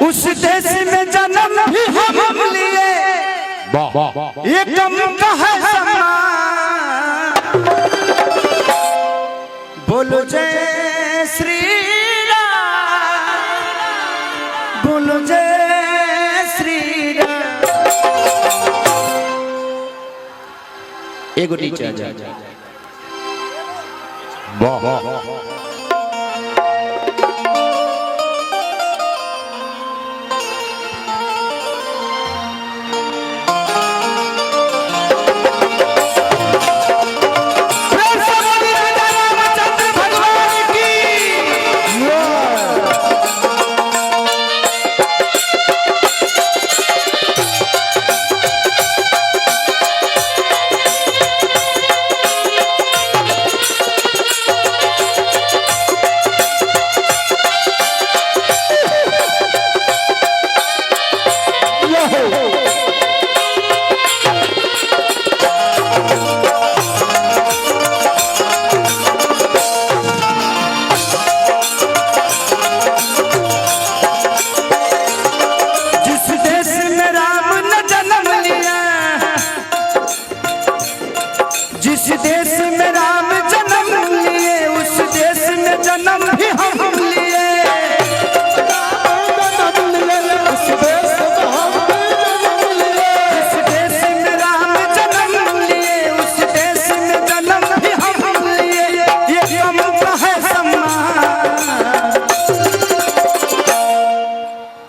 उस देश में जन्म भी हम लिए, ये कम का है सम्मान। बोलो जय श्री राम, बोलो जय श्री राम। एगो नीचे आ जा। वाह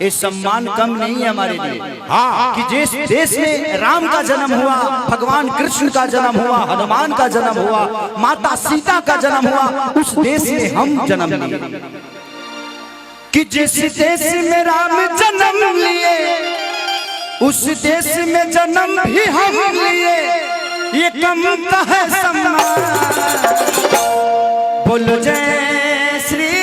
ये सम्मान कम नहीं है हमारे लिए। हाँ, कि जिस देश में राम का जन्म हुआ, भगवान कृष्ण का जन्म हुआ, हनुमान का जन्म हुआ, माता सीता का जन्म हुआ, उस देश में हम जन्म लिए। कि जिस देश में राम जन्म लिए, उस देश में जन्म भी हम लिए, ये कम का है सम्मान। बोलो जय श्री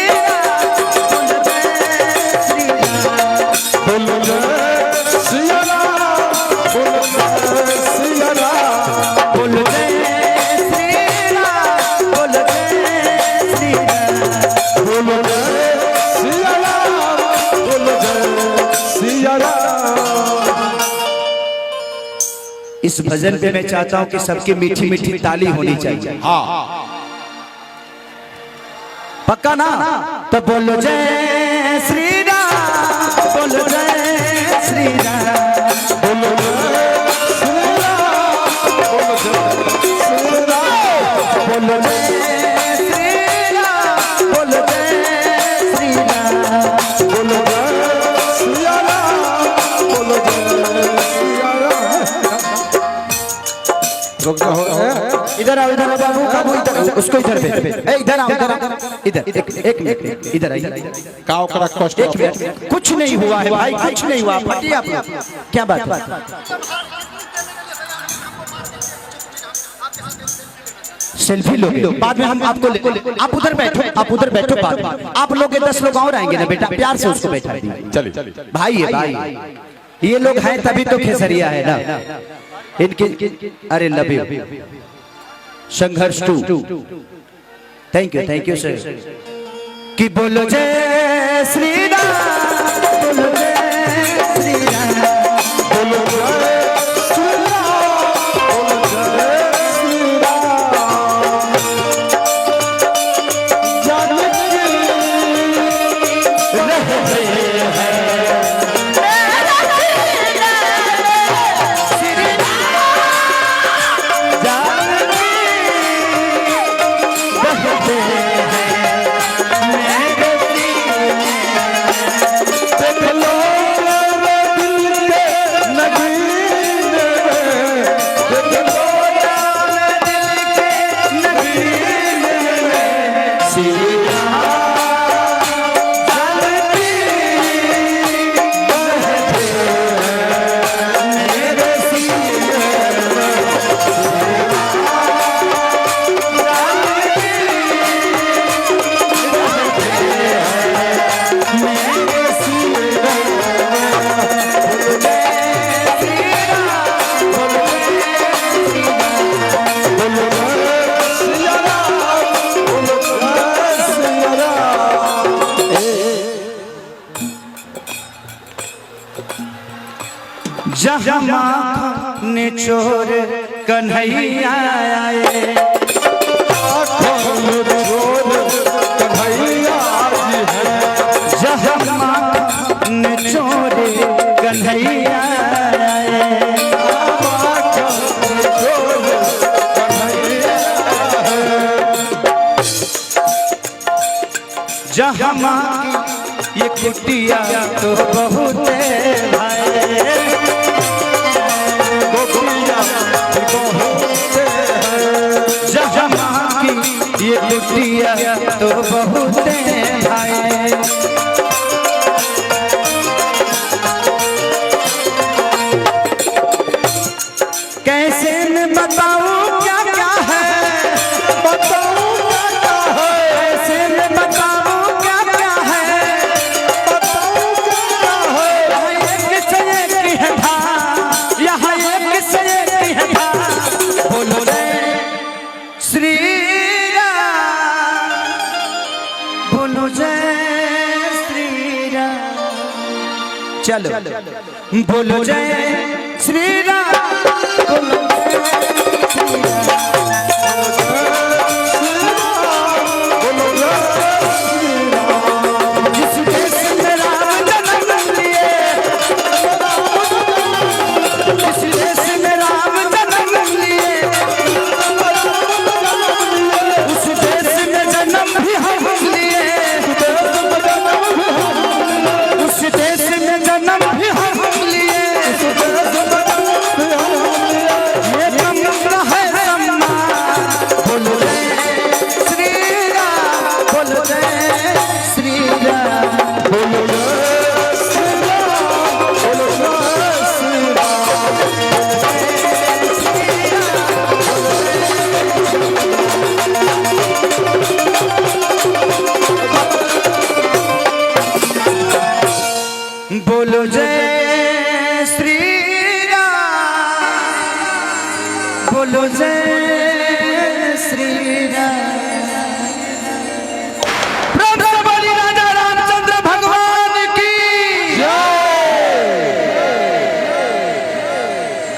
इस भजन पे मैं चाहता हूं कि सबकी मीठी मीठी ताली होनी चाहिए। हाँ, पक्का ना? तो बोलो जय श्री राम, बोलो जय श्री राम, बोलो जय श्री राम, बोलो जय श्री राम, बोलो जय श्री राम, बोलो जय श्री राम, बोलो जय श्री राम, बोलो जय श्री राम। इधर आओ, इधर बाबू, बाबू इधर, उसको इधर भेज, इधर आओ, इधर इधर एक मिनट, इधर आइए। कुछ नहीं हुआ है भाई, कुछ नहीं हुआ। फटिए आप लोग, क्या बात है? सेल्फी लो, बाद में हम आपको आप उधर बैठो, आप उधर बैठो, बाद में आप लोग 10 लोग और आएंगे ना बेटा, प्यार से उसको बैठा दीजिए। चलिए भाई है भाई, ये लोग हैं तभी तो खेसरिया है ना इनके। अरे लव यू संघर्ष 2, थैंक यू सर। कि बोलो जय श्री राम, बोलो जय श्री राम, बोलो जय श्री राम, बोलो जय श्री राम। जहाँ माखन निचोर कन्हैया आए, जहाँ माखन निचोर कन्हैया जहाँ माँ की ये कुटिया तो बहुत भाई, जहाँ माँ की ये कुटिया तो बहुत भाई। कैसे मैं बताऊँ क्या क्या है, बताऊँ क्या क्या है, कैसे मैं बताऊँ क्या क्या है, बताऊँ क्या क्या है। यहाँ एक से एक है भाई, यहाँ एक से एक है भाई। बोलो रे श्री राम, बोलो जय श्री राम, चलो बोलो जय श्री राम, बोलो जिस देश में राम जन्म लिए, जिस देश में राम जन्म लिए, उस देश में जन्म भी हम लिए, उस देश में जन्म भी हम लिए। बोलो जय श्री राम, बोलो जय श्री राम। प्रभु बलि राजा रामचंद्र भगवान की जय।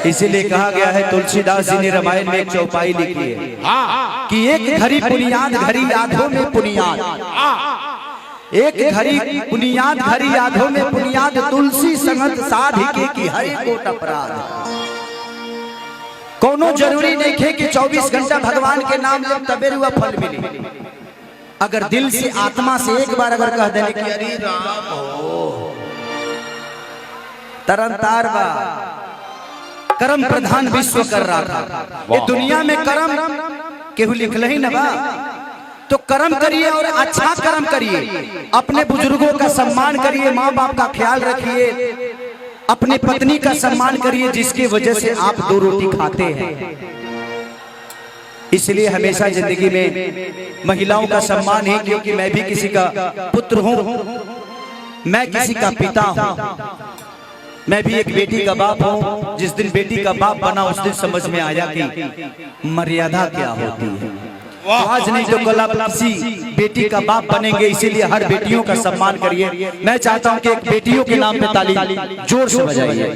इसीलिए कहा गया है, तुलसीदास जी ने रामायण में एक चौपाई लिखी है कि एक घड़ी पुनियाद घड़ी यादों में पुनियाद, एक घड़ी पुनियाद घड़ी यादों में पुनियाद, तुलसी संगत साधिके की हरि कोट अपराध। कोनो जरूरी नहीं है कि 24 घंटा भगवान के नाम जब तबे हुआ फल मिले। अगर दिल से आत्मा से एक बार अगर कह देने कि अरे राम हो, तरनतार बा कर्म प्रधान विश्व कर रहा था। ये दुनिया में कर्म केहू लिखल ही न बा, तो कर्म करिए और अच्छा कर्म करिए, अपने बुजुर्गों का सम्मान करिए, माँ बाप का ख्याल रखिए, अपनी पत्नी का सम्मान करिए जिसकी वजह से आप 2 रोटी खाते हैं। इसलिए हमेशा जिंदगी में महिलाओं का सम्मान है, क्योंकि मैं भी किसी का पुत्र हूँ, मैं किसी का पिता हूँ, मैं भी एक बेटी का बाप हूँ। जिस दिन बेटी का बाप बना उस दिन समझ में आया कि मर्यादा क्या होती है। आज नहीं तो कल आप किसी बेटी का बाप बनेंगे, इसीलिए हर बेटियों का सम्मान करिए। मैं चाहता हूं कि एक बेटियों के नाम पे ताली जोर से बजाइए।